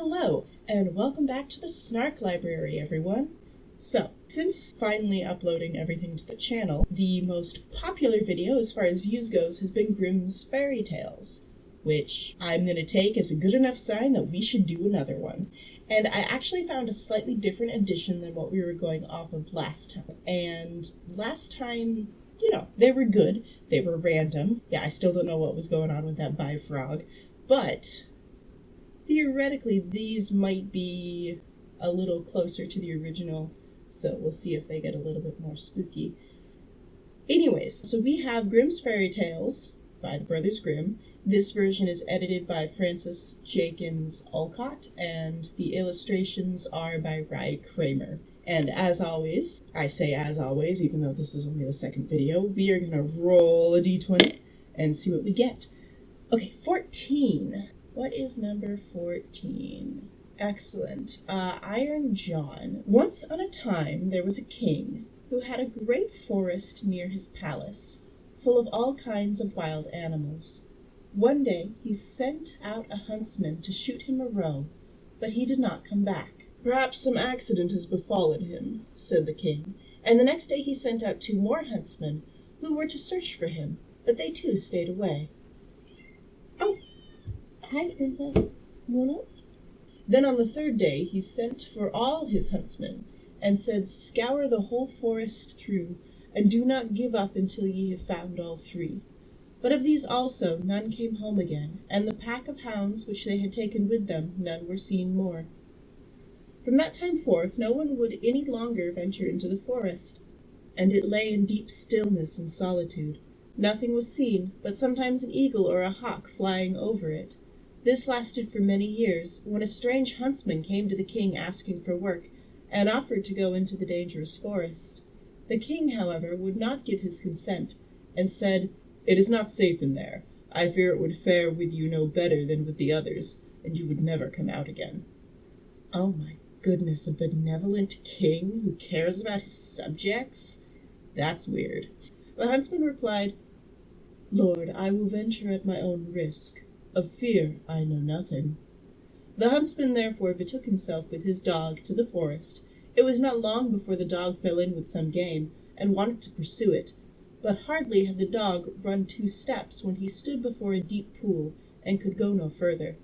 Hello, and welcome back to the Snark Library, everyone. So, since finally uploading everything to the channel, the most popular video as far as views goes has been Grimm's Fairy Tales, which I'm going to take as a good enough sign that we should do another one. And I actually found a slightly different edition than what we were going off of last time. And last time, they were good. They were random. Yeah, I still don't know what was going on with that Bifrog, but theoretically, these might be a little closer to the original, so we'll see if they get a little bit more spooky. Anyways, so we have Grimm's Fairy Tales by the Brothers Grimm. This version is edited by Francis Jenkins Alcott, and the illustrations are by Ry Kramer. And as always, I say as always, even though this is only the second video, we are going to roll a d20 and see what we get. Okay, 14. What is number 14? Excellent. Iron John. Once on a time there was a king who had a great forest near his palace, full of all kinds of wild animals. One day he sent out a huntsman to shoot him a roe, but he did not come back. "Perhaps some accident has befallen him," said the king, and the next day he sent out 2 more huntsmen, who were to search for him, but they too stayed away. "Oh, hi, Princess. You want up?" Then on the 3rd day he sent for all his huntsmen, and said, "Scour the whole forest through, and do not give up until ye have found all 3. But of these also none came home again, and the pack of hounds which they had taken with them, none were seen more. From that time forth no one would any longer venture into the forest, and it lay in deep stillness and solitude. Nothing was seen, but sometimes an eagle or a hawk flying over it. This lasted for many years, when a strange huntsman came to the king asking for work, and offered to go into the dangerous forest. The king, however, would not give his consent, and said, 'It is not safe in there. I fear it would fare with you no better than with the others, and you would never come out again.'" Oh my goodness, a benevolent king who cares about his subjects? That's weird. The huntsman replied, "Lord, I will venture at my own risk. Of fear I know nothing." The huntsman therefore betook himself with his dog to the forest. It was not long before the dog fell in with some game, and wanted to pursue it. But hardly had the dog run 2 steps when he stood before a deep pool, and could go no further.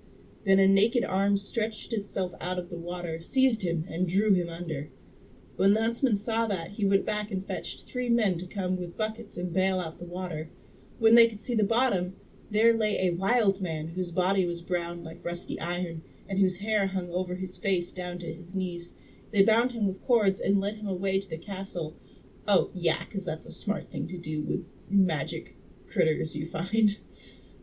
Then a naked arm stretched itself out of the water, seized him, and drew him under. When the huntsman saw that, he went back and fetched 3 men to come with buckets and bail out the water. When they could see the bottom, there lay a wild man whose body was brown like rusty iron, and whose hair hung over his face down to his knees. They bound him with cords and led him away to the castle. Oh, yeah, 'cause that's a smart thing to do with magic critters you find.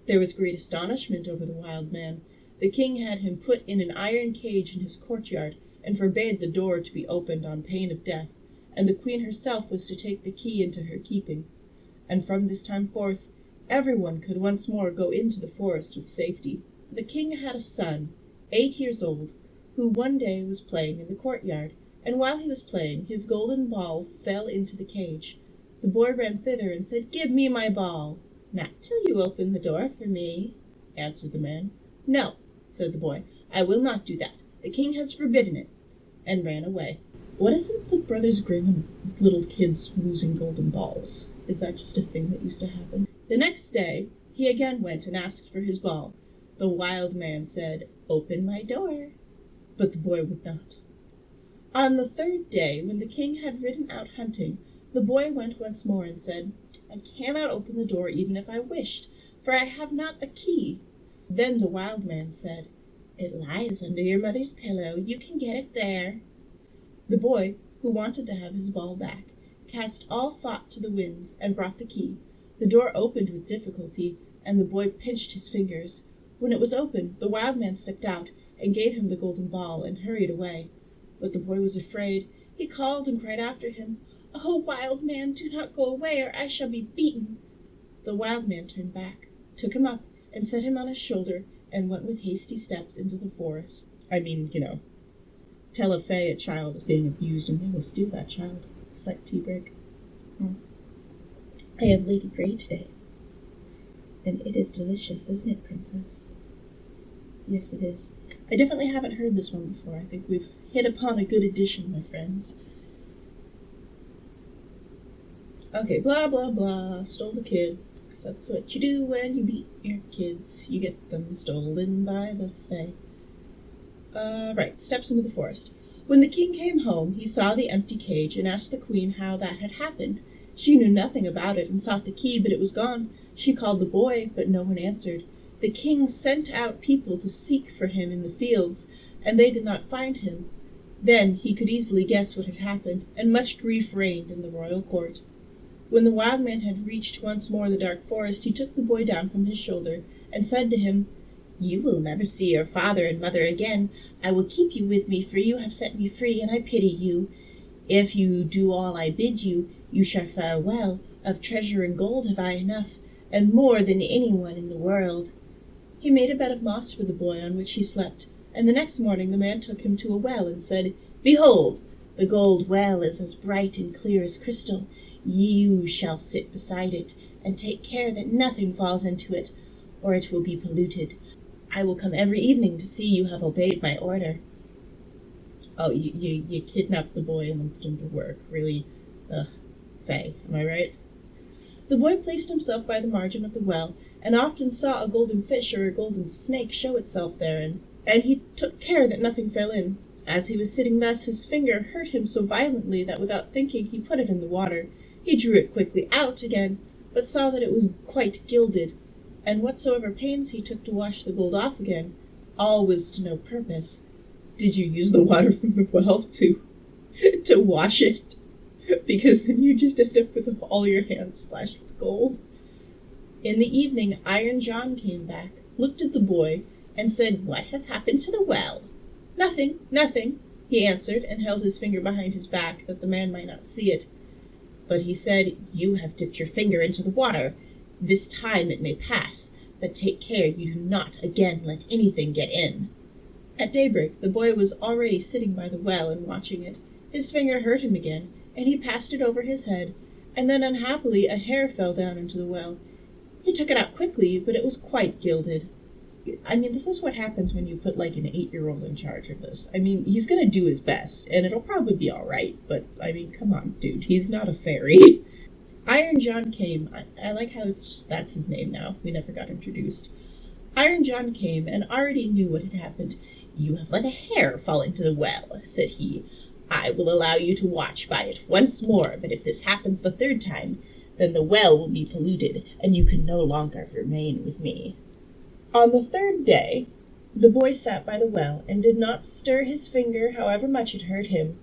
There was great astonishment over the wild man. The king had him put in an iron cage in his courtyard, and forbade the door to be opened on pain of death, and the queen herself was to take the key into her keeping. And from this time forth, everyone could once more go into the forest with safety. The king had a son, 8 years old, who one day was playing in the courtyard, and while he was playing, his golden ball fell into the cage. The boy ran thither and said, "Give me my ball." "Not till you open the door for me," answered the man. "No," said the boy, "I will not do that. The king has forbidden it," and ran away. What is it with the Brothers Grimm and little kids losing golden balls? Is that just a thing that used to happen? The next day, he again went and asked for his ball. The wild man said, "Open my door," but the boy would not. On the 3rd day, when the king had ridden out hunting, the boy went once more and said, "I cannot open the door even if I wished, for I have not a key." Then the wild man said, "It lies under your mother's pillow. You can get it there." The boy, who wanted to have his ball back, cast all thought to the winds and brought the key. The door opened with difficulty, and the boy pinched his fingers. When it was open, the wild man stepped out and gave him the golden ball and hurried away. But the boy was afraid. He called and cried after him, "Oh, wild man, do not go away, or I shall be beaten." The wild man turned back, took him up, and set him on his shoulder, and went with hasty steps into the forest. Tell a fay a child is being abused, and they will steal that child. It's like tea break. I have Lady Grey today. And it is delicious, isn't it, Princess? Yes, it is. I definitely haven't heard this one before. I think we've hit upon a good addition, my friends. Okay, blah, blah, blah. Stole the kid. 'Cause that's what you do when you beat your kids. You get them stolen by the fae. Right, steps into the forest. When the king came home, he saw the empty cage and asked the queen how that had happened. She knew nothing about it and sought the key, but it was gone. She called the boy, but no one answered. The king sent out people to seek for him in the fields, and they did not find him. Then he could easily guess what had happened, and much grief reigned in the royal court. When the wild man had reached once more the dark forest, he took the boy down from his shoulder, and said to him, "You will never see your father and mother again. I will keep you with me, for you have set me free, and I pity you. If you do all I bid you, you shall fare well. Of treasure and gold have I enough, and more than anyone in the world." He made a bed of moss for the boy, on which he slept, and the next morning the man took him to a well, and said, "Behold, the gold well is as bright and clear as crystal. You shall sit beside it, and take care that nothing falls into it, or it will be polluted. I will come every evening to see you have obeyed my order." Oh, you kidnapped the boy and then put him to work. Really, fae, am I right? The boy placed himself by the margin of the well, and often saw a golden fish or a golden snake show itself there, and he took care that nothing fell in. As he was sitting thus, his finger hurt him so violently that without thinking he put it in the water. He drew it quickly out again, but saw that it was quite gilded, and whatsoever pains he took to wash the gold off again, all was to no purpose. Did you use the water from the well to wash it? Because then you just end up with all your hands splashed with gold. In the evening, Iron John came back, looked at the boy, and said, "What has happened to the well?" "Nothing, nothing," he answered, and held his finger behind his back, that the man might not see it. But he said, "You have dipped your finger into the water. This time it may pass, but take care you do not again let anything get in." At daybreak, the boy was already sitting by the well and watching it. His finger hurt him again, and he passed it over his head, and then unhappily a hair fell down into the well. He took it out quickly, but it was quite gilded. I mean, this is what happens when you put, like, an 8-year-old in charge of this. I mean, he's gonna do his best, and it'll probably be alright, but, I mean, come on, dude, he's not a fairy. Iron John came. I like how that's his name now. We never got introduced. Iron John came, and already knew what had happened. "You have let a hair fall into the well," said he. "I will allow you to watch by it once more, but if this happens the third time, then the well will be polluted, and you can no longer remain with me." On the third day, the boy sat by the well, and did not stir his finger, however much it hurt him.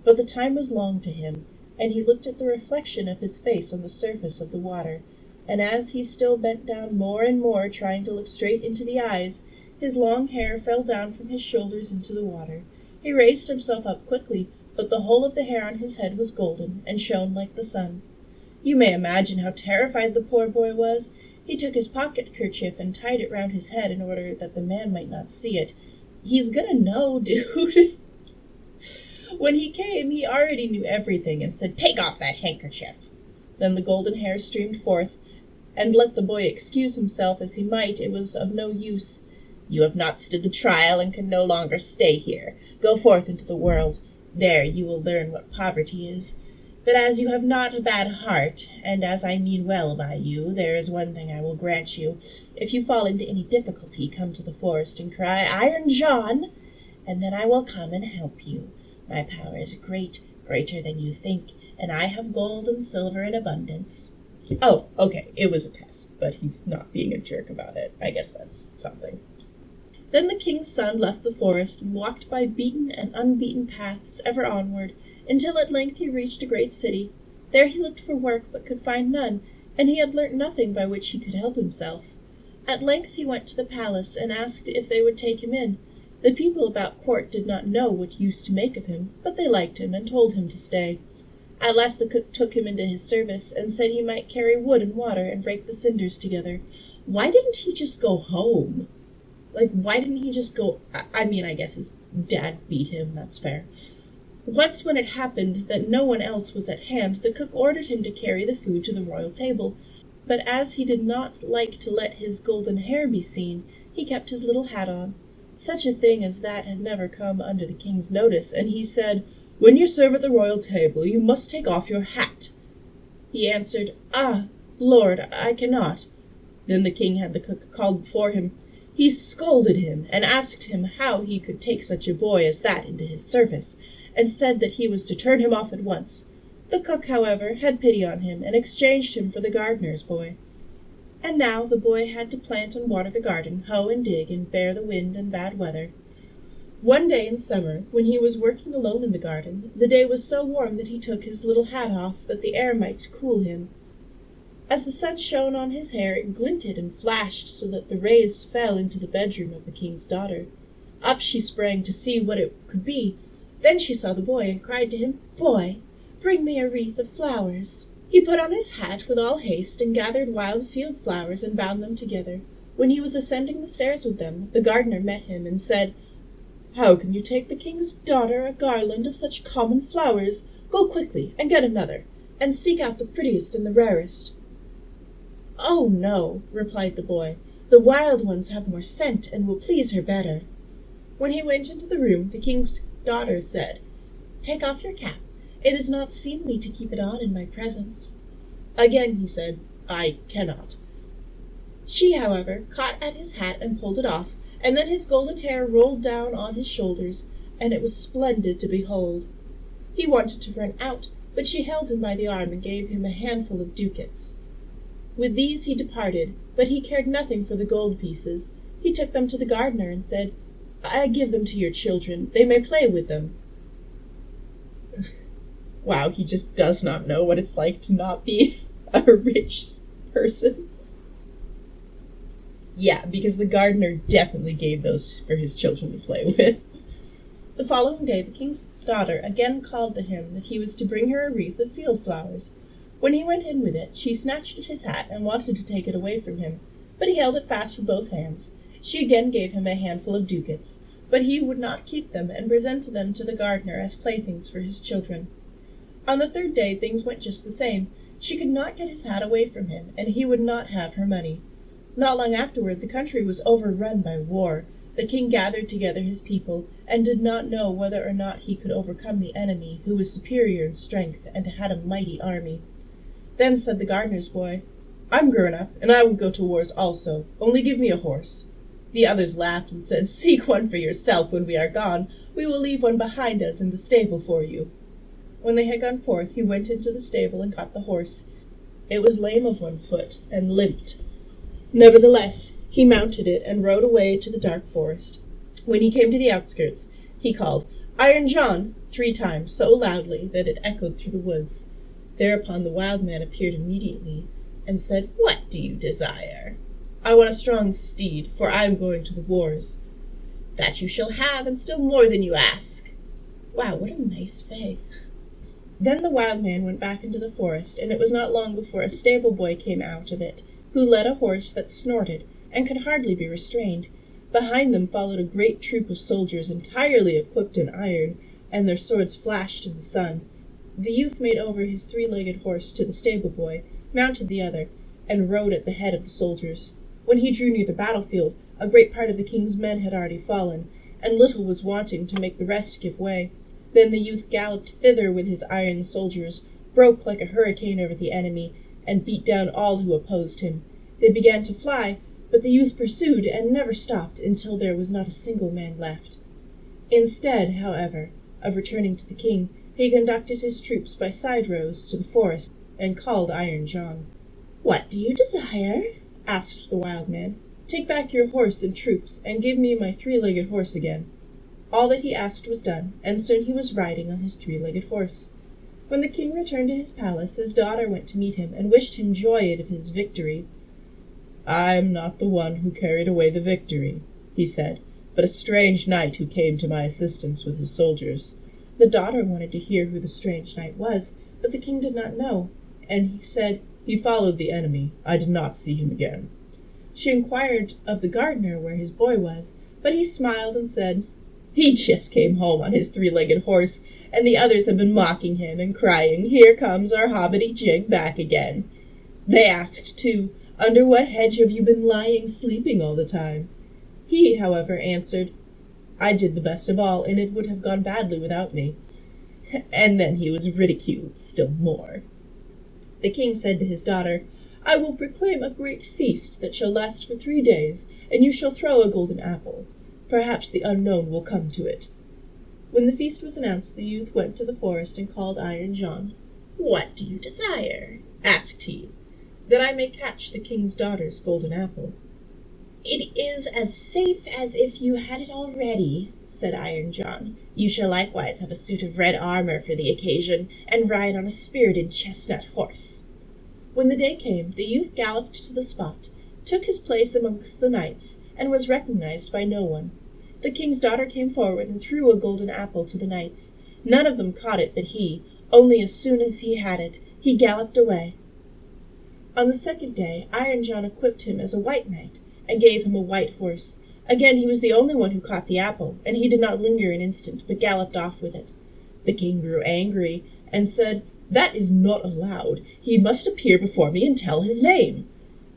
But the time was long to him, and he looked at the reflection of his face on the surface of the water, and as he still bent down more and more, trying to look straight into the eyes, his long hair fell down from his shoulders into the water. He raised himself up quickly, but the whole of the hair on his head was golden, and shone like the sun. You may imagine how terrified the poor boy was. He took his pocket-kerchief and tied it round his head in order that the man might not see it. He's gonna know, dude. When he came, he already knew everything, and said, "Take off that handkerchief." Then the golden hair streamed forth, and let the boy excuse himself as he might, it was of no use. "You have not stood the trial, and can no longer stay here. Go forth into the world. There you will learn what poverty is. But as you have not a bad heart, and as I mean well by you, there is one thing I will grant you. If you fall into any difficulty, come to the forest and cry, 'Iron John,' and then I will come and help you. My power is great, greater than you think, and I have gold and silver in abundance." Oh, okay, it was a test, but he's not being a jerk about it. I guess that's something. Then the king's son left the forest, and walked by beaten and unbeaten paths ever onward, until at length he reached a great city. There he looked for work, but could find none, and he had learnt nothing by which he could help himself. At length he went to the palace, and asked if they would take him in. The people about court did not know what use to make of him, but they liked him, and told him to stay. At last the cook took him into his service, and said he might carry wood and water, and rake the cinders together. Why didn't he just go home? Like, why didn't he just go... I mean, I guess his dad beat him, that's fair. Once when it happened that no one else was at hand, the cook ordered him to carry the food to the royal table. But as he did not like to let his golden hair be seen, he kept his little hat on. Such a thing as that had never come under the king's notice, and he said, "When you serve at the royal table, you must take off your hat." He answered, "Ah, Lord, I cannot." Then the king had the cook called before him. He scolded him, and asked him how he could take such a boy as that into his service, and said that he was to turn him off at once. The cook, however, had pity on him, and exchanged him for the gardener's boy. And now the boy had to plant and water the garden, hoe and dig, and bear the wind and bad weather. One day in summer, when he was working alone in the garden, the day was so warm that he took his little hat off, that the air might cool him. As the sun shone on his hair, it glinted and flashed so that the rays fell into the bedroom of the king's daughter. Up she sprang to see what it could be. Then she saw the boy, and cried to him, "Boy, bring me a wreath of flowers." He put on his hat with all haste, and gathered wild field flowers, and bound them together. When he was ascending the stairs with them, the gardener met him, and said, "How can you take the king's daughter a garland of such common flowers? Go quickly, and get another, and seek out the prettiest and the rarest." "Oh, no," replied the boy, "the wild ones have more scent, and will please her better." When he went into the room, the king's daughter said, "Take off your cap. It is not seemly to keep it on in my presence." Again he said, "I cannot." She, however, caught at his hat and pulled it off, and then his golden hair rolled down on his shoulders, and it was splendid to behold. He wanted to run out, but she held him by the arm and gave him a handful of ducats. With these he departed, but he cared nothing for the gold pieces. He took them to the gardener and said, "I give them to your children. They may play with them." Wow, he just does not know what it's like to not be a rich person. Yeah, because the gardener definitely gave those for his children to play with. The following day the king's daughter again called to him that he was to bring her a wreath of field flowers. When he went in with it, she snatched at his hat and wanted to take it away from him, but he held it fast with both hands. She again gave him a handful of ducats, but he would not keep them, and presented them to the gardener as playthings for his children. On the third day things went just the same. She could not get his hat away from him, and he would not have her money. Not long afterward the country was overrun by war. The king gathered together his people, and did not know whether or not he could overcome the enemy, who was superior in strength, and had a mighty army. Then said the gardener's boy, "I'm grown up, and I will go to wars also. Only give me a horse." The others laughed and said, "Seek one for yourself when we are gone. We will leave one behind us in the stable for you." When they had gone forth, he went into the stable and caught the horse. It was lame of one foot, and limped. Nevertheless, he mounted it and rode away to the dark forest. When he came to the outskirts, he called, "Iron John," 3 times, so loudly that it echoed through the woods. Thereupon the wild man appeared immediately, and said, "What do you desire?" "I want a strong steed, for I am going to the wars." "That you shall have, and still more than you ask." Wow, what a nice faith. Then the wild man went back into the forest, and it was not long before a stable boy came out of it, who led a horse that snorted, and could hardly be restrained. Behind them followed a great troop of soldiers entirely equipped in iron, and their swords flashed in the sun. The youth made over his 3-legged horse to the stable boy, mounted the other, and rode at the head of the soldiers. When he drew near the battlefield, a great part of the king's men had already fallen, and little was wanting to make the rest give way. Then the youth galloped thither with his iron soldiers, broke like a hurricane over the enemy, and beat down all who opposed him. They began to fly, but the youth pursued and never stopped until there was not a single man left. Instead, however, of returning to the king, he conducted his troops by side roads to the forest, and called Iron John. "What do you desire?" asked the wild man. "Take back your horse and troops, and give me my 3-legged horse again." All that he asked was done, and soon he was riding on his 3-legged horse. When the king returned to his palace, his daughter went to meet him, and wished him joy of his victory. "I am not the one who carried away the victory," he said, "but a strange knight who came to my assistance with his soldiers." The daughter wanted to hear who the strange knight was, but the king did not know, and he said, "He followed the enemy. I did not see him again." She inquired of the gardener where his boy was, but he smiled and said, "He just came home on his 3-legged horse, and the others have been mocking him and crying, 'Here comes our hobbity-jig back again.' They asked, too, 'Under what hedge have you been lying sleeping all the time?' He, however, answered, I did the best of all, and it would have gone badly without me." And then he was ridiculed still more. The king said to his daughter, "I will proclaim a great feast that shall last for 3 days, and you shall throw a golden apple. Perhaps the unknown will come to it." When the feast was announced, the youth went to the forest and called Iron John. "What do you desire?" asked he. "That I may catch the king's daughter's golden apple." "It is as safe as if you had it already," said Iron John. "You shall likewise have a suit of red armor for the occasion, and ride on a spirited chestnut horse." When the day came, the youth galloped to the spot, took his place amongst the knights, and was recognized by no one. The king's daughter came forward and threw a golden apple to the knights. None of them caught it but he. Only as soon as he had it, he galloped away. On the second day, Iron John equipped him as a white knight, and gave him a white horse. Again he was the only one who caught the apple, and he did not linger an instant, but galloped off with it. The king grew angry, and said, "That is not allowed. He must appear before me and tell his name."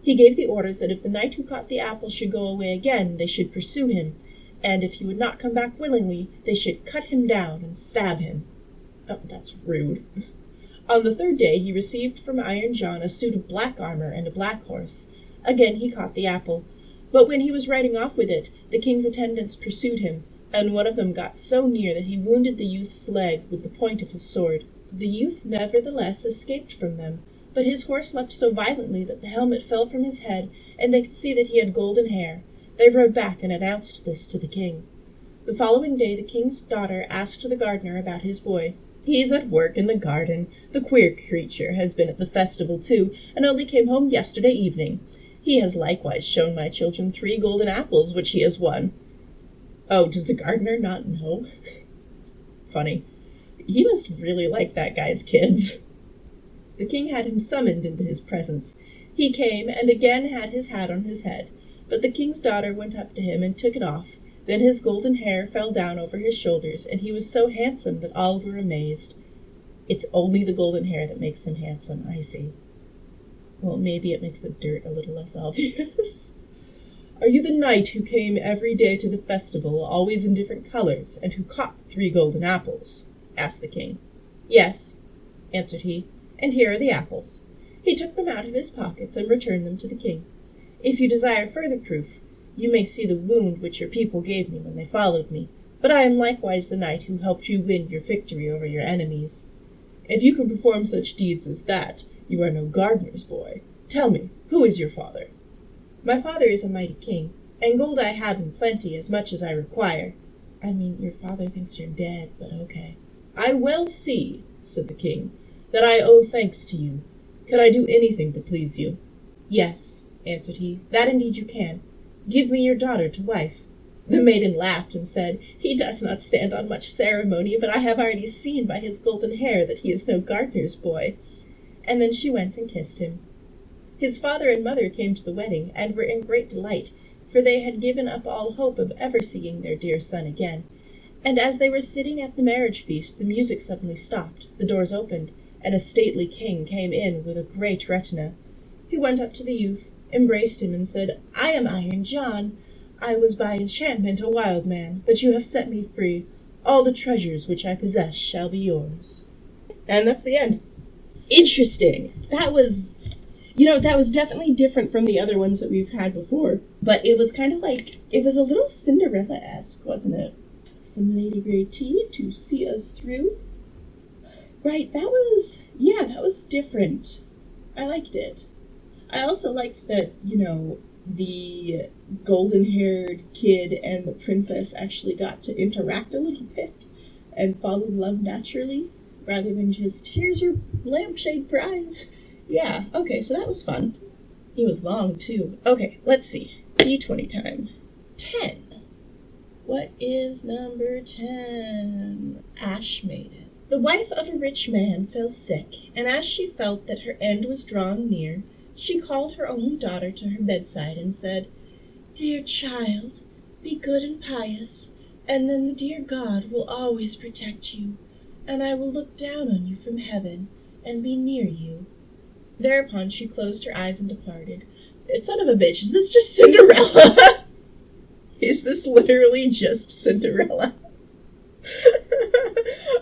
He gave the orders that if the knight who caught the apple should go away again, they should pursue him, and if he would not come back willingly, they should cut him down and stab him. Oh, that's rude. On the third day he received from Iron John a suit of black armor and a black horse. Again he caught the apple, but when he was riding off with it, the king's attendants pursued him, and one of them got so near that he wounded the youth's leg with the point of his sword. The youth nevertheless escaped from them, but his horse leapt so violently that the helmet fell from his head, and they could see that he had golden hair. They rode back and announced this to the king. The following day the king's daughter asked the gardener about his boy. "He's at work in the garden. The queer creature has been at the festival too, and only came home yesterday evening. He has likewise shown my children 3 golden apples which he has won." Oh, does the gardener not know? Funny. He must really like that guy's kids. The king had him summoned into his presence. He came, and again had his hat on his head. But the king's daughter went up to him and took it off. Then his golden hair fell down over his shoulders, and he was so handsome that all were amazed. It's only the golden hair that makes him handsome, I see. Well, maybe it makes the dirt a little less obvious. "Are you the knight who came every day to the festival, always in different colors, and who caught 3 golden apples?" asked the king. "Yes," answered he, "and here are the apples." He took them out of his pockets and returned them to the king. "If you desire further proof, you may see the wound which your people gave me when they followed me, but I am likewise the knight who helped you win your victory over your enemies." "If you can perform such deeds as that, you are no gardener's boy. Tell me, who is your father?" "My father is a mighty king, and gold I have in plenty, as much as I require." "I mean, your father thinks you're dead, but okay." "I well see," said the king, "that I owe thanks to you. Can I do anything to please you?" "Yes," answered he, "that indeed you can. Give me your daughter to wife." The maiden laughed and said, "He does not stand on much ceremony, but I have already seen by his golden hair that he is no gardener's boy." And then she went and kissed him. His father and mother came to the wedding, and were in great delight, for they had given up all hope of ever seeing their dear son again. And as they were sitting at the marriage feast, the music suddenly stopped, the doors opened, and a stately king came in with a great retinue. He went up to the youth, embraced him, and said, "I am Iron John. I was by enchantment a wild man, but you have set me free. All the treasures which I possess shall be yours." And that's the end. Interesting. That was definitely different from the other ones that we've had before. But it was kind of like, it was a little Cinderella-esque, wasn't it? Some Lady Grey tea to see us through. Right, that was different. I liked it. I also liked that, the golden-haired kid and the princess actually got to interact a little bit and fall in love naturally, rather than just, "Here's your lampshade prize." Yeah, okay, so that was fun. It was long, too. Okay, let's see. D20 time. 10. What is number 10? Ash Maiden. The wife of a rich man fell sick, and as she felt that her end was drawing near, she called her only daughter to her bedside and said, "Dear child, be good and pious, and then the dear God will always protect you, and I will look down on you from heaven and be near you." Thereupon she closed her eyes and departed. Son of a bitch, is this just Cinderella? Is this literally just Cinderella?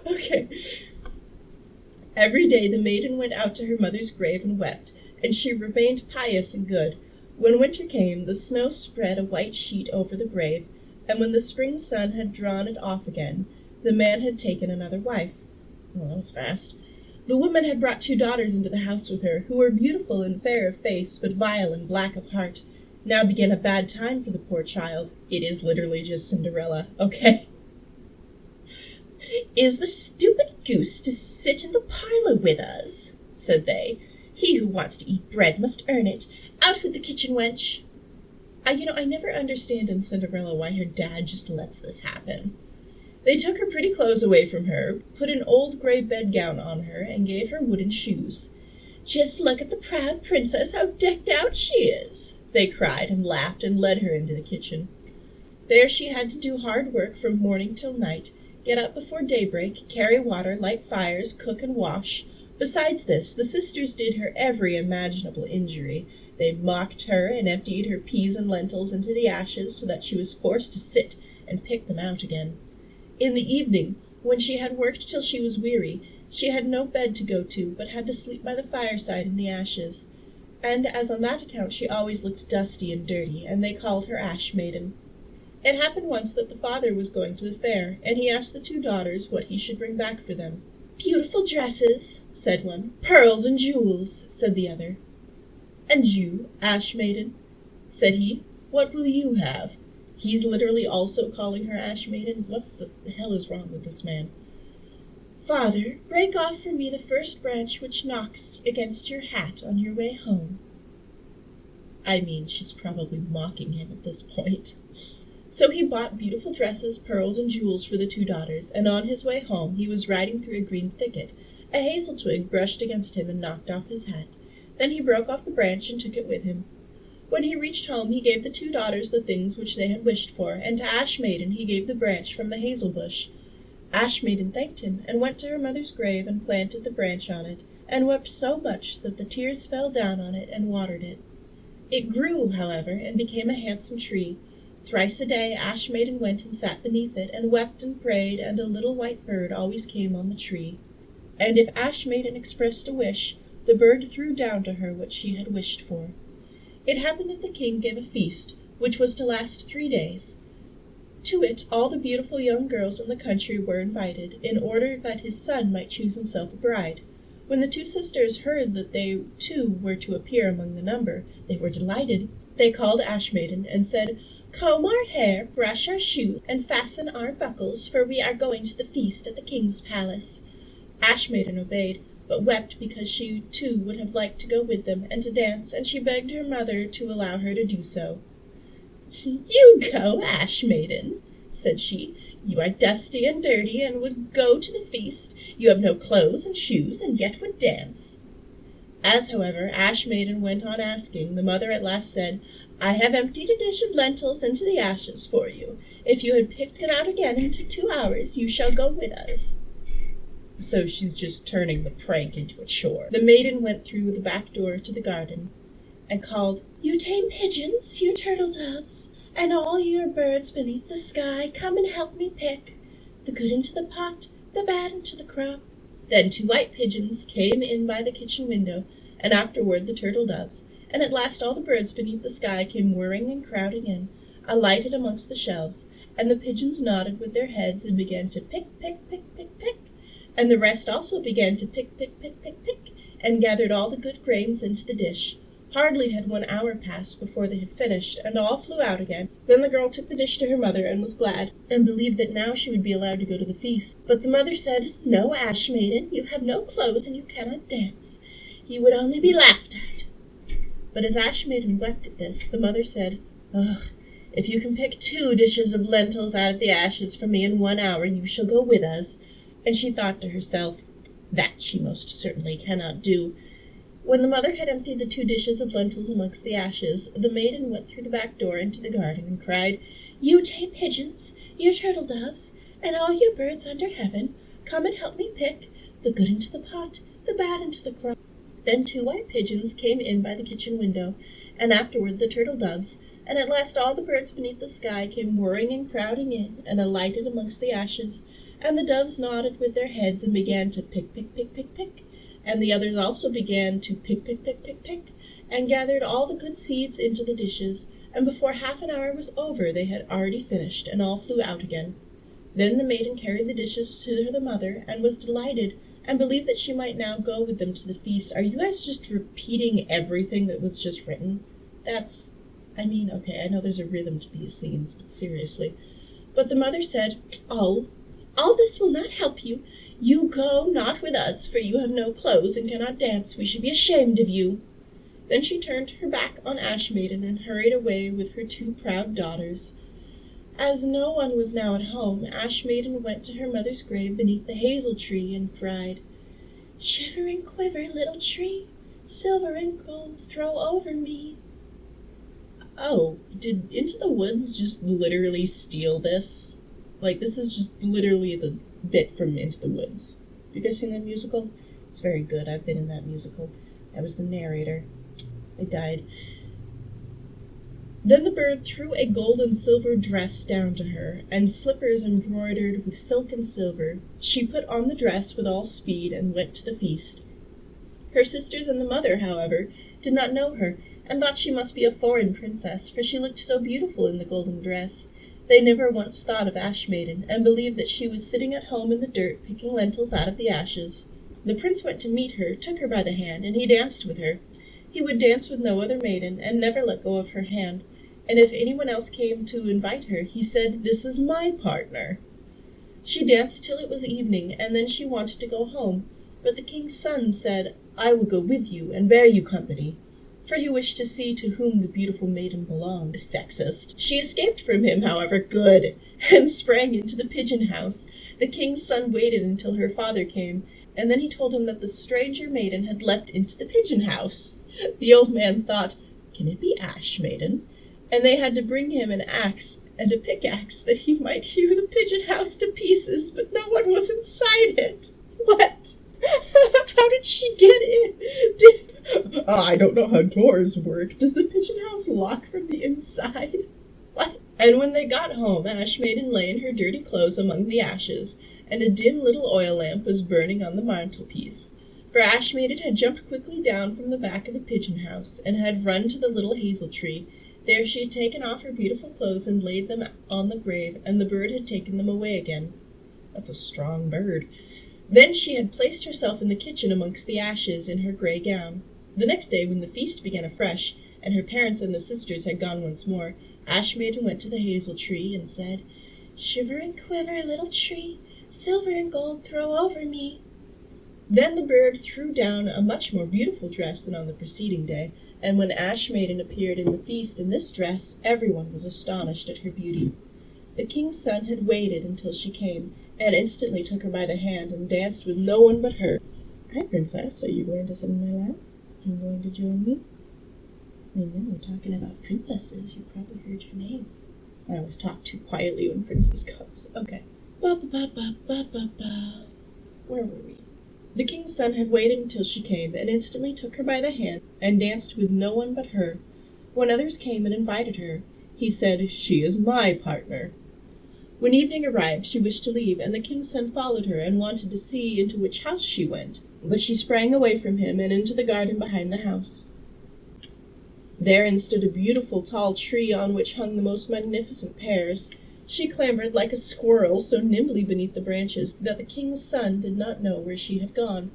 Okay. Every day the maiden went out to her mother's grave and wept, and she remained pious and good. When winter came, the snow spread a white sheet over the grave, and when the spring sun had drawn it off again, the man had taken another wife. Well, that was fast. The woman had brought 2 daughters into the house with her, who were beautiful and fair of face, but vile and black of heart. Now began a bad time for the poor child. It is literally just Cinderella, okay? "Is the stupid goose to sit in the parlor with us?" said they. "He who wants to eat bread must earn it. Out with the kitchen wench." I never understand in Cinderella why her dad just lets this happen. They took her pretty clothes away from her, put an old gray bedgown on her, and gave her wooden shoes. "Just look at the proud princess, how decked out she is!" they cried and laughed and led her into the kitchen. There she had to do hard work from morning till night, get up before daybreak, carry water, light fires, cook and wash. Besides this, the sisters did her every imaginable injury. They mocked her and emptied her peas and lentils into the ashes so that she was forced to sit and pick them out again. In the evening, when she had worked till she was weary, she had no bed to go to, but had to sleep by the fireside in the ashes. And as on that account she always looked dusty and dirty, and they called her Ash Maiden. It happened once that the father was going to the fair, and he asked the 2 daughters what he should bring back for them. "Beautiful dresses," said one. "Pearls and jewels," said the other. "And you, Ash Maiden?" said he. "What will you have?" He's literally also calling her Ash Maiden. What the hell is wrong with this man? "Father, break off for me the first branch which knocks against your hat on your way home." I mean, she's probably mocking him at this point. So he bought beautiful dresses, pearls, and jewels for the 2 daughters, and on his way home he was riding through a green thicket. A hazel twig brushed against him and knocked off his hat. Then he broke off the branch and took it with him. When he reached home he gave the 2 daughters the things which they had wished for, and to Ash Maiden he gave the branch from the hazel bush. Ash Maiden thanked him, and went to her mother's grave and planted the branch on it, and wept so much that the tears fell down on it and watered it. It grew, however, and became a handsome tree. Thrice a day Ash Maiden went and sat beneath it, and wept and prayed, and a little white bird always came on the tree. And if Ash Maiden expressed a wish, the bird threw down to her what she had wished for. It happened that the king gave a feast, which was to last 3 days. To it all the beautiful young girls in the country were invited, in order that his son might choose himself a bride. When the 2 sisters heard that they too were to appear among the number, they were delighted. They called Ash Maiden and said, "Comb our hair, brush our shoes, and fasten our buckles, for we are going to the feast at the king's palace." Ash Maiden obeyed, but wept because she too would have liked to go with them and to dance, and she begged her mother to allow her to do so. "You go, Ash Maiden," said she. "You are dusty and dirty, and would go to the feast. You have no clothes and shoes, and yet would dance." As, however, Ash Maiden went on asking, the mother at last said, "I have emptied a dish of lentils into the ashes for you. If you had picked it out again into 2 hours, you shall go with us." So she's just turning the prank into a chore. The maiden went through the back door to the garden and called, "You tame pigeons, you turtle doves, and all your birds beneath the sky, come and help me pick the good into the pot, the bad into the crop." Then 2 white pigeons came in by the kitchen window, and afterward the turtle doves, and at last all the birds beneath the sky came whirring and crowding in, alighted amongst the shelves, and the pigeons nodded with their heads and began to pick, pick, pick, pick, pick, and the rest also began to pick, pick, pick, pick, pick, and gathered all the good grains into the dish. Hardly had 1 hour passed before they had finished, and all flew out again. Then the girl took the dish to her mother and was glad, and believed that now she would be allowed to go to the feast. But the mother said, "No, Ash Maiden, you have no clothes and you cannot dance. You would only be laughed at." But as Ash Maiden wept at this, the mother said, "Ugh, if you can pick 2 dishes of lentils out of the ashes for me in 1 hour, you shall go with us." And she thought to herself, that she most certainly cannot do. When the mother had emptied the 2 dishes of lentils amongst the ashes, the maiden went through the back door into the garden and cried, "You tame pigeons, you turtle doves, and all you birds under heaven, come and help me pick the good into the pot, the bad into the crop." Then 2 white pigeons came in by the kitchen window, and afterward the turtle doves, and at last all the birds beneath the sky came whirring and crowding in, and alighted amongst the ashes, and the doves nodded with their heads and began to pick, pick, pick, pick, pick, and the others also began to pick, pick, pick, pick, pick, and gathered all the good seeds into the dishes, and before half an hour was over they had already finished, and all flew out again. Then the maiden carried the dishes to the mother, and was delighted, and believed that she might now go with them to the feast. Are you guys just repeating everything that was just written? Okay, I know there's a rhythm to these scenes, but seriously. But the mother said, "Oh, all this will not help you. You go not with us, for you have no clothes and cannot dance. We should be ashamed of you." Then she turned her back on Ash Maiden and hurried away with her 2 proud daughters. As no one was now at home, Ash Maiden went to her mother's grave beneath the hazel tree and cried, "Shiver and quiver, little tree, silver and gold throw over me." Oh, did Into the Woods just literally steal this? Like, this is just literally the bit from Into the Woods. Have you guys seen that musical? It's very good. I've been in that musical. I was the narrator. I died. Then the bird threw a gold and silver dress down to her, and slippers embroidered with silk and silver. She put on the dress with all speed and went to the feast. Her sisters and the mother, however, did not know her, and thought she must be a foreign princess, for she looked so beautiful in the golden dress. They never once thought of Ash Maiden, and believed that she was sitting at home in the dirt picking lentils out of the ashes. The prince went to meet her, took her by the hand, and he danced with her. He would dance with no other maiden, and never let go of her hand, and if anyone else came to invite her, he said, "This is my partner." She danced till it was evening, and then she wanted to go home, but the king's son said, "I will go with you, and bear you company," for he wished to see to whom the beautiful maiden belonged. Sexist. She escaped from him, however, good, and sprang into the pigeon house. The king's son waited until her father came, and then he told him that the stranger maiden had leapt into the pigeon house. The old man thought, "Can it be Ash Maiden?" And they had to bring him an axe and a pickaxe that he might hew the pigeon house to pieces, but no one was inside it. What? How did she get in? I don't know how doors work. Does the pigeon house lock from the inside? What? And when they got home, Ash Maiden lay in her dirty clothes among the ashes, and a dim little oil lamp was burning on the mantelpiece. For Ash Maiden had jumped quickly down from the back of the pigeon house, and had run to the little hazel tree. There she had taken off her beautiful clothes and laid them on the grave, and the bird had taken them away again. That's a strong bird. Then she had placed herself in the kitchen amongst the ashes in her grey gown. The next day, when the feast began afresh, and her parents and the sisters had gone once more, Ash Maiden went to the hazel tree and said, "Shiver and quiver, little tree, silver and gold throw over me." Then the bird threw down a much more beautiful dress than on the preceding day, and when Ash Maiden appeared in the feast in this dress, everyone was astonished at her beauty. The king's son had waited until she came, and instantly took her by the hand and danced with no one but her. "Hi, princess, are you going to sit in my lap? Are you going to join me?" I know, we're talking about princesses. You probably heard your name. I always talk too quietly when princess comes. Okay. Ba-ba-ba-ba-ba-ba. Where were we? The king's son had waited until she came, and instantly took her by the hand, and danced with no one but her. When others came and invited her, he said, "She is my partner." When evening arrived, she wished to leave, and the king's son followed her, and wanted to see into which house she went. But she sprang away from him, and into the garden behind the house. Therein stood a beautiful tall tree, on which hung the most magnificent pears. She clambered like a squirrel so nimbly beneath the branches that the king's son did not know where she had gone.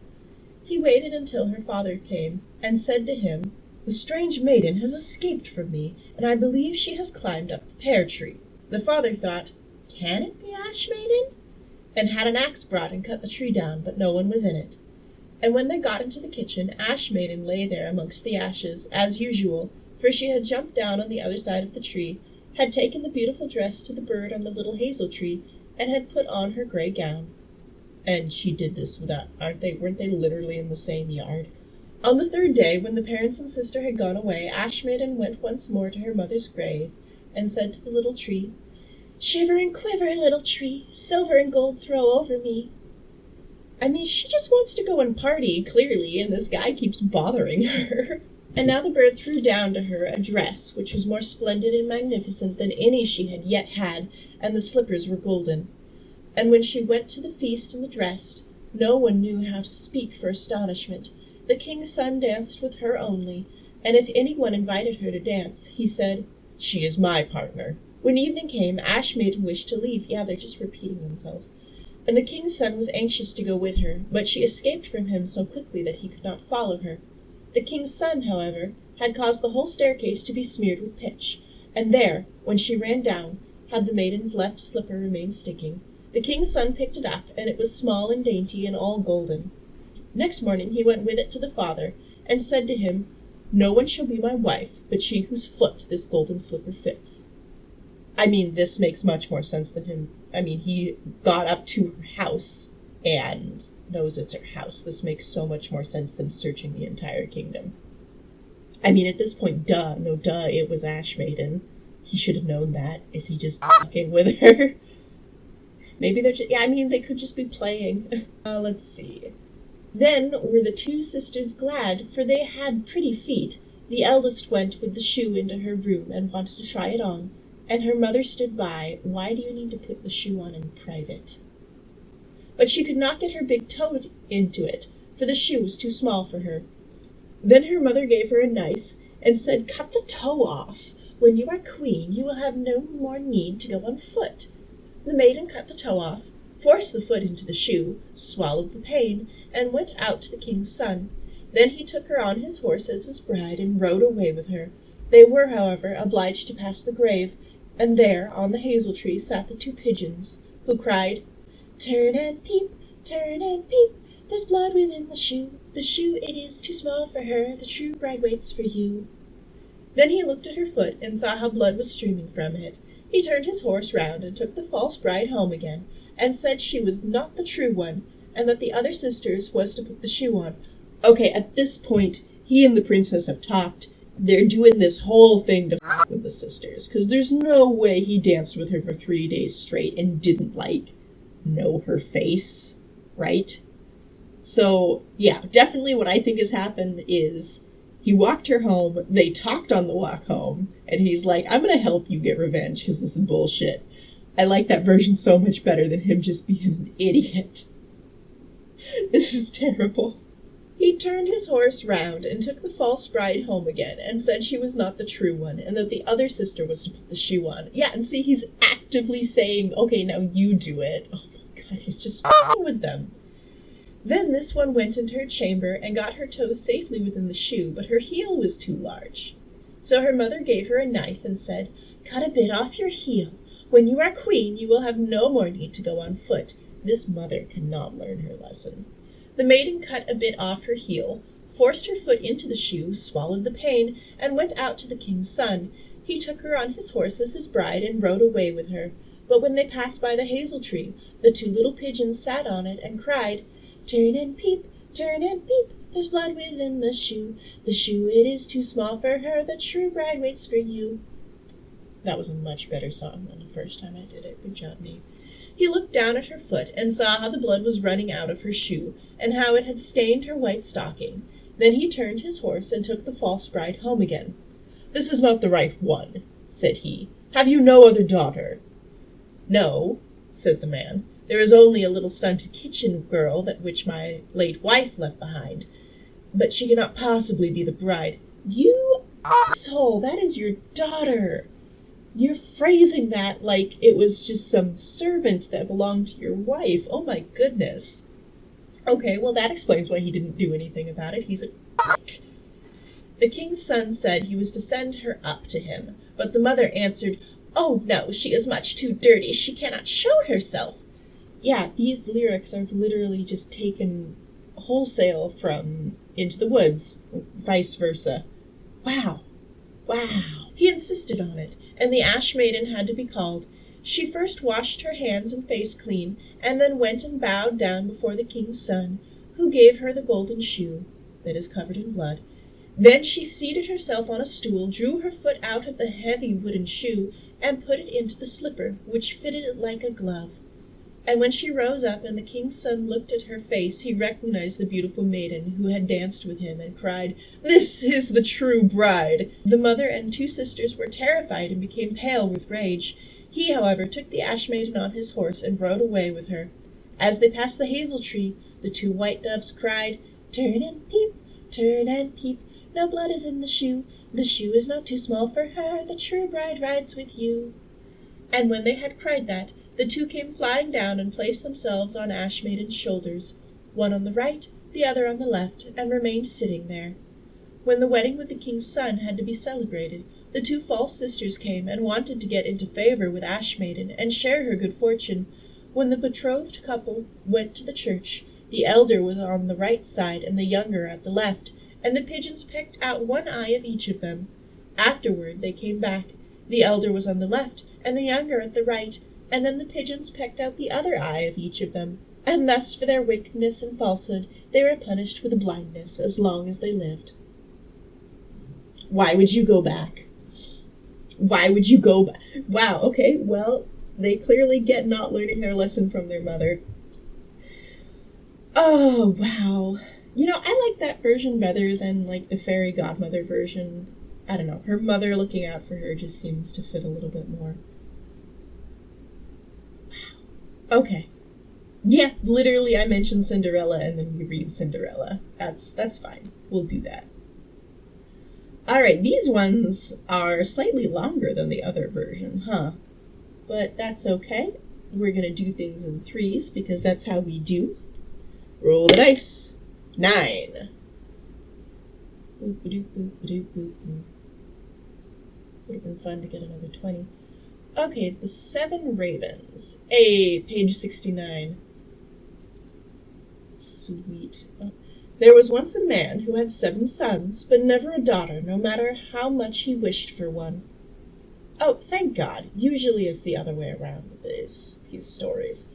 He waited until her father came, and said to him, "The strange maiden has escaped from me, and I believe she has climbed up the pear tree." The father thought, "Can it be Ash Maiden?" and had an axe brought and cut the tree down, but no one was in it. And when they got into the kitchen, Ash Maiden lay there amongst the ashes, as usual, for she had jumped down on the other side of the tree, had taken the beautiful dress to the bird on the little hazel tree, and had put on her grey gown. And she did this without, weren't they literally in the same yard? On the third day, when the parents and sister had gone away, Ash Maiden went once more to her mother's grave, and said to the little tree, "Shiver and quiver, little tree, silver and gold throw over me." I mean, she just wants to go and party, clearly, and this guy keeps bothering her. And now the bird threw down to her a dress which was more splendid and magnificent than any she had yet had, and the slippers were golden. And when she went to the feast in the dress, no one knew how to speak for astonishment. The king's son danced with her only, and if any one invited her to dance, he said, "She is my partner." When evening came, Maiden wished to leave. Yeah, they're just repeating themselves. And the king's son was anxious to go with her, but she escaped from him so quickly that he could not follow her. The king's son, however, had caused the whole staircase to be smeared with pitch, and there, when she ran down, had the maiden's left slipper remained sticking. The king's son picked it up, and it was small and dainty and all golden. Next morning he went with it to the father, and said to him, "No one shall be my wife but she whose foot this golden slipper fits." I mean, this makes much more sense than him. I mean, he got up to her house and knows it's her house. This makes so much more sense than searching the entire kingdom. I mean, at this point, it was Maiden. He should have known that. Is he just fucking with her? Maybe they're just, they could just be playing. Let's see. Then were the two sisters glad, for they had pretty feet. The eldest went with the shoe into her room and wanted to try it on, and her mother stood by. "Why do you need to put the shoe on in private?" But she could not get her big toe into it, for the shoe was too small for her. Then her mother gave her a knife, and said, "Cut the toe off. When you are queen, you will have no more need to go on foot." The maiden cut the toe off, forced the foot into the shoe, swallowed the pain, and went out to the king's son. Then he took her on his horse as his bride, and rode away with her. They were, however, obliged to pass the grave, and there, on the hazel tree, sat the two pigeons, who cried, turn and peep, there's blood within the shoe. The shoe, it is too small for her, the true bride waits for you." Then he looked at her foot, and saw how blood was streaming from it. He turned his horse round, and took the false bride home again, and said she was not the true one, and that the other sisters was to put the shoe on. Okay, at this point, he and the princess have talked. They're doing this whole thing to f*** with the sisters, because there's no way he danced with her for 3 days straight and didn't, know her face, right? So, yeah, definitely what I think has happened is he walked her home, they talked on the walk home, and he's like, "I'm gonna help you get revenge, because this is bullshit." I like that version so much better than him just being an idiot. This is terrible. He turned his horse round and took the false bride home again, and said she was not the true one, and that the other sister was to put the shoe on. Yeah, and see, he's actively saying, "Okay, now you do it." Oh my god, he's just f***ing with them. Then this one went into her chamber and got her toe safely within the shoe, but her heel was too large. So her mother gave her a knife and said, "Cut a bit off your heel. When you are queen, you will have no more need to go on foot." This mother cannot learn her lesson. The maiden cut a bit off her heel, forced her foot into the shoe, swallowed the pain, and went out to the king's son. He took her on his horse as his bride, and rode away with her. But when they passed by the hazel tree, the two little pigeons sat on it, and cried, turn and peep, there's blood within the shoe. The shoe, it is too small for her, the true bride waits for you." That was a much better song than the first time I did it. Good job, me. He looked down at her foot, and saw how the blood was running out of her shoe, and how it had stained her white stocking. Then he turned his horse, and took the false bride home again. "This is not the right one," said he. "Have you no other daughter?" "No," said the man. "There is only a little stunted kitchen girl which my late wife left behind. But she cannot possibly be the bride." "You asshole, that is your daughter. You're phrasing that like it was just some servant that belonged to your wife. Oh my goodness." Okay, well that explains why he didn't do anything about it. He's a dick. The king's son said he was to send her up to him, but the mother answered, "Oh no, she is much too dirty. She cannot show herself." Yeah, these lyrics are literally just taken wholesale from Into the Woods, vice versa. Wow. He insisted on it, and the Ash Maiden had to be called. She first washed her hands and face clean, and then went and bowed down before the king's son, who gave her the golden shoe that is covered in blood. Then she seated herself on a stool, drew her foot out of the heavy wooden shoe, and put it into the slipper, which fitted it like a glove. And when she rose up and the king's son looked at her face, he recognized the beautiful maiden who had danced with him and cried, "This is the true bride!" The mother and 2 sisters were terrified and became pale with rage. He, however, took the Ash Maiden on his horse and rode away with her. As they passed the hazel tree, the 2 white doves cried, turn and peep, no blood is in the shoe is not too small for her, the true bride rides with you." And when they had cried that, the 2 came flying down and placed themselves on Ash Maiden's shoulders, one on the right, the other on the left, and remained sitting there. When the wedding with the king's son had to be celebrated, the 2 false sisters came and wanted to get into favor with Ash Maiden and share her good fortune. When the betrothed couple went to the church, the elder was on the right side and the younger at the left, and the pigeons picked out one eye of each of them. Afterward they came back. The elder was on the left and the younger at the right, and then the pigeons pecked out the other eye of each of them, and thus for their wickedness and falsehood they were punished with blindness as long as they lived. Why would you go back? Why would you go back? Wow, okay, well, they clearly get not learning their lesson from their mother. Oh, wow. You know, I like that version better than, like, the fairy godmother version. I don't know, her mother looking out for her just seems to fit a little bit more. Okay. Yeah, literally I mentioned Cinderella and then we read Cinderella. That's fine. We'll do that. Alright, these ones are slightly longer than the other version, huh? But that's okay. We're gonna do things in 3s because that's how we do. Roll the dice. 9. Would have been fun to get another 20. Okay, the 7 ravens. Page 69. Sweet. Oh. There was once a man who had 7 sons, but never a daughter, no matter how much he wished for one. Oh, thank God. Usually it's the other way around with these stories.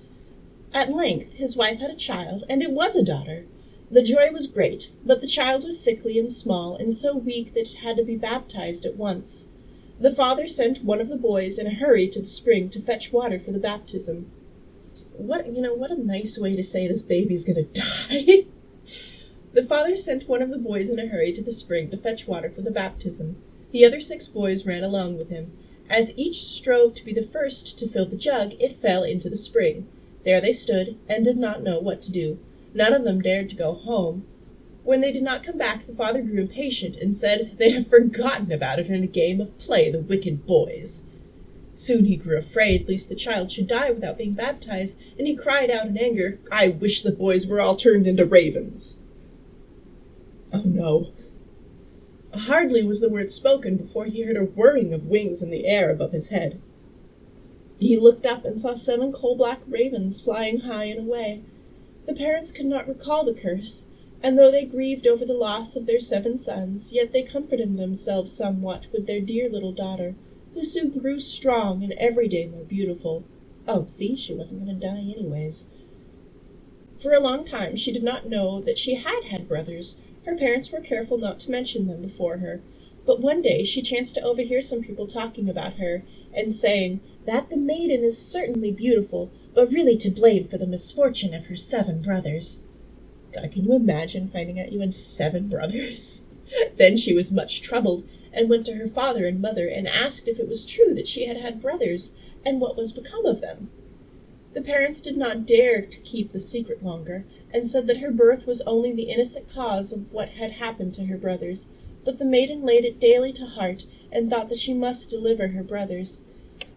At length his wife had a child, and it was a daughter. The joy was great, but the child was sickly and small, and so weak that it had to be baptized at once. The father sent one of the boys in a hurry to the spring to fetch water for the baptism. What a nice way to say this baby's gonna die. The father sent one of the boys in a hurry to the spring to fetch water for the baptism. The other 6 boys ran along with him. As each strove to be the first to fill the jug, it fell into the spring. There they stood, and did not know what to do. None of them dared to go home. When they did not come back, the father grew impatient and said, "They have forgotten about it in a game of play, the wicked boys." Soon he grew afraid lest the child should die without being baptized, and he cried out in anger, "I wish the boys were all turned into ravens." Oh no. Hardly was the word spoken before he heard a whirring of wings in the air above his head. He looked up and saw 7 coal-black ravens flying high and away. The parents could not recall the curse, and though they grieved over the loss of their 7 sons, yet they comforted themselves somewhat with their dear little daughter, who soon grew strong and every day more beautiful. Oh, see, she wasn't going to die anyways. For a long time she did not know that she had brothers. Her parents were careful not to mention them before her, but one day she chanced to overhear some people talking about her, and saying that the maiden is certainly beautiful, but really to blame for the misfortune of her 7 brothers. God, can you imagine finding out you had 7 brothers? Then she was much troubled, and went to her father and mother, and asked if it was true that she had brothers, and what was become of them. The parents did not dare to keep the secret longer, and said that her birth was only the innocent cause of what had happened to her brothers, but the maiden laid it daily to heart, and thought that she must deliver her brothers.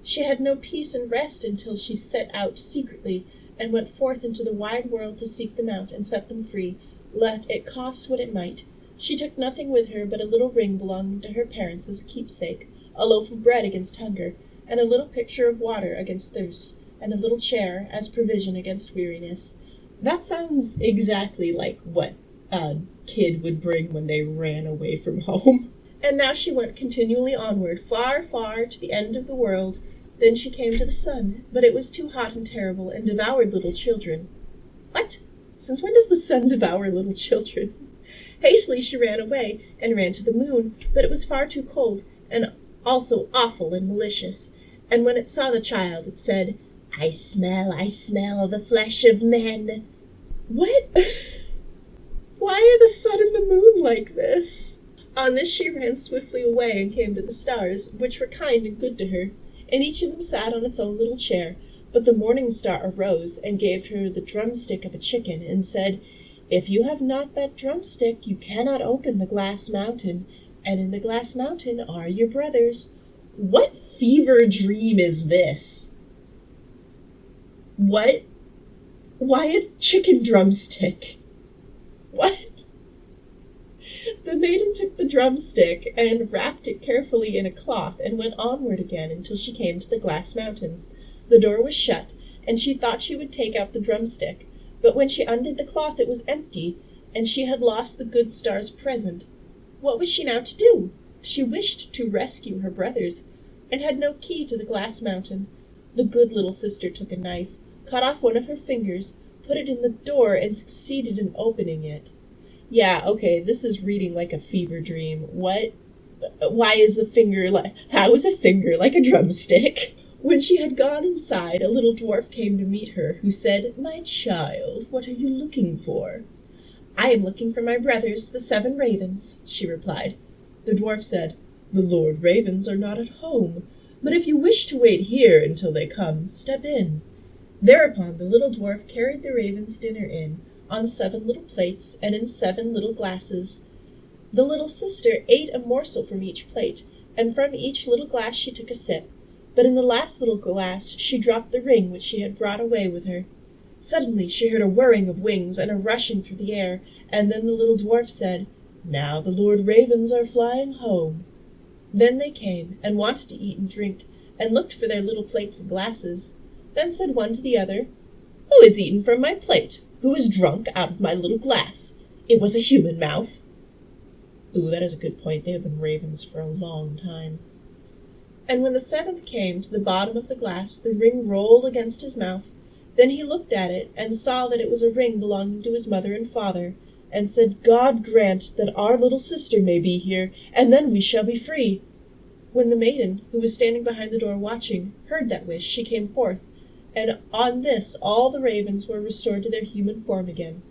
She had no peace and rest until she set out secretly, and went forth into the wide world to seek them out and set them free, let it cost what it might. She took nothing with her but a little ring belonging to her parents as a keepsake, a loaf of bread against hunger, and a little pitcher of water against thirst, and a little chair as provision against weariness. That sounds exactly like what a kid would bring when they ran away from home. And now she went continually onward, far, far to the end of the world. Then she came to the sun, but it was too hot and terrible, and devoured little children. What? Since when does the sun devour little children? Hastily she ran away, and ran to the moon, but it was far too cold, and also awful and malicious. And when it saw the child, it said, I smell the flesh of men. What? Why are the sun and the moon like this? On this she ran swiftly away and came to the stars, which were kind and good to her, and each of them sat on its own little chair. But the morning star arose and gave her the drumstick of a chicken, and said, "If you have not that drumstick, you cannot open the glass mountain, and in the glass mountain are your brothers." What fever dream is this? What? Why a chicken drumstick? What? The maiden took the drumstick and wrapped it carefully in a cloth and went onward again until she came to the glass mountain. The door was shut, and she thought she would take out the drumstick, but when she undid the cloth it was empty, and she had lost the good star's present. What was she now to do? She wished to rescue her brothers, and had no key to the glass mountain. The good little sister took a knife, cut off one of her fingers, put it in the door, and succeeded in opening it. Yeah, okay, this is reading like a fever dream. What? Why is the finger how is a finger like a drumstick? When she had gone inside, a little dwarf came to meet her, who said, "My child, what are you looking for?" "I am looking for my brothers, the 7 ravens," she replied. The dwarf said, "The Lord Ravens are not at home, but if you wish to wait here until they come, step in." Thereupon the little dwarf carried the ravens' dinner in, on 7 little plates and in 7 little glasses. The little sister ate a morsel from each plate, and from each little glass she took a sip, but in the last little glass she dropped the ring which she had brought away with her. Suddenly she heard a whirring of wings and a rushing through the air, and then the little dwarf said, "Now the Lord Ravens are flying home." Then they came, and wanted to eat and drink, and looked for their little plates and glasses. Then said one to the other, "Who has eaten from my plate? Who has drunk out of my little glass? It was a human mouth." Ooh, that is a good point. They have been ravens for a long time. And when the 7th came to the bottom of the glass, the ring rolled against his mouth. Then he looked at it, and saw that it was a ring belonging to his mother and father, and said, "God grant that our little sister may be here, and then we shall be free." When the maiden, who was standing behind the door watching, heard that wish, she came forth, and on this all the ravens were restored to their human form again,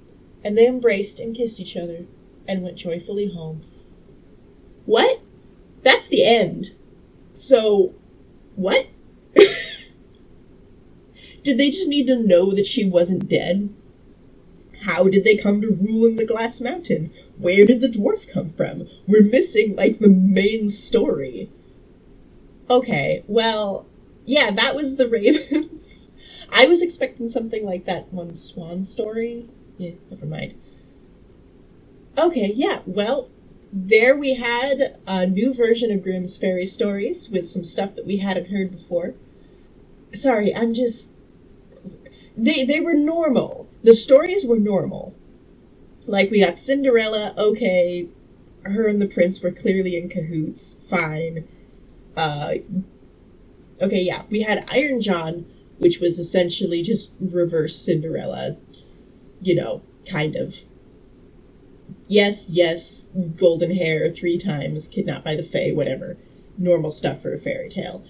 and they embraced and kissed each other, and went joyfully home. What? That's the end. So, what? Did they just need to know that she wasn't dead? How did they come to rule in the Glass Mountain? Where did the dwarf come from? We're missing, like, the main story. Okay, well, yeah, that was the ravens. I was expecting something like that one swan story. Yeah, never mind. Okay, yeah, well, there we had a new version of Grimm's Fairy Stories with some stuff that we hadn't heard before. Sorry, I'm just... They were normal. The stories were normal. Like, we got Cinderella, okay, her and the prince were clearly in cahoots, fine. Okay, yeah, we had Iron John, which was essentially just reverse Cinderella, you know, kind of. Yes, golden hair 3 times, kidnapped by the Fae, whatever. Normal stuff for a fairy tale.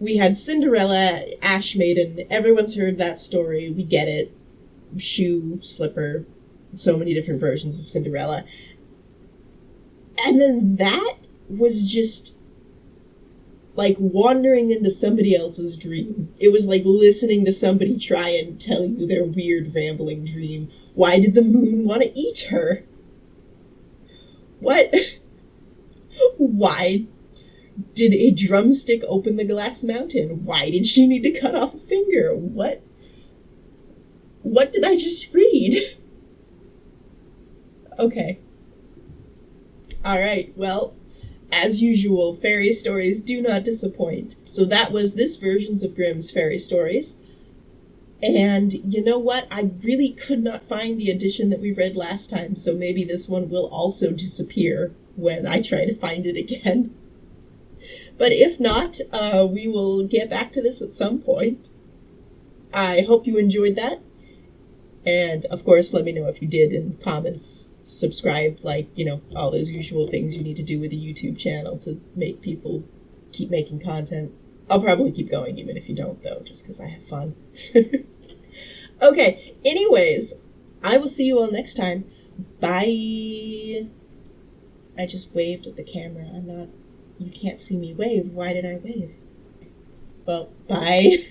We had Cinderella, Ash Maiden, everyone's heard that story, we get it. Shoe, slipper, so many different versions of Cinderella. And then that was just like wandering into somebody else's dream. It was like listening to somebody try and tell you their weird rambling dream. Why did the moon want to eat her? What? Why did a drumstick open the glass mountain? Why did she need to cut off a finger? What did I just read? Okay. Alright, well, as usual, fairy stories do not disappoint. So that was this version of Grimm's Fairy Stories. And you know what? I really could not find the edition that we read last time, so maybe this one will also disappear when I try to find it again. But if not, we will get back to this at some point. I hope you enjoyed that. And, of course, let me know if you did in comments. Subscribe, like, you know, all those usual things you need to do with a YouTube channel to make people keep making content. I'll probably keep going even if you don't, though, just because I have fun. Okay, anyways, I will see you all next time. Bye! I just waved at the camera. You can't see me wave. Why did I wave? Well, bye.